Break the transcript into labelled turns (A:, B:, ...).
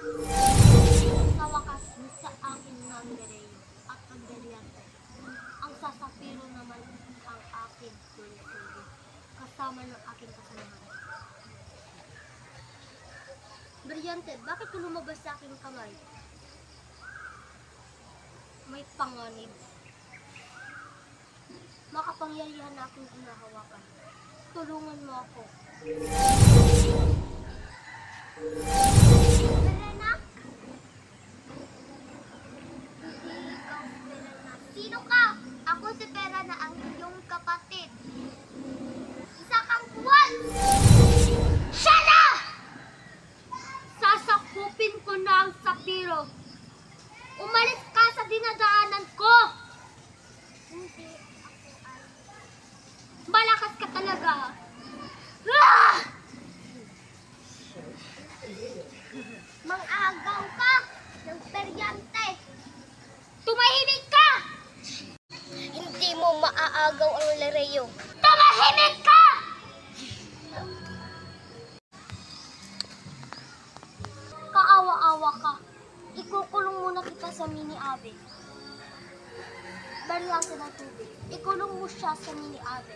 A: Sa wakas, sa akin ng Nereyo at ang Beriante. Ang sasapiro naman ang aking tuloy-tuloy, kasama ng aking kasamahan. Beriante, bakit ka lumabas sa aking kamay? May panganib. Makapangyarihan na aking hinahawakan. Tulungan mo ako. Verena? Hindi ikaw si Verena. Sino ka? Ako si Verena, ang iyong kapatid. Isa kang buwan! Siya na! Sasakupin ko na ang sapiro. Umalis ka sa dinadaanan ko! Hindi ako ay... Malakas ka talaga! Ah! Mang-agaw ka ng Beriante! Tumahimik ka! Hindi mo maaagaw ang Nereyo. Tumahimik ka! Kaawa-awa ka. Ikukulong muna kita sa mini-ave. Beriante ng tubig. Ikulong mo siya sa mini-ave.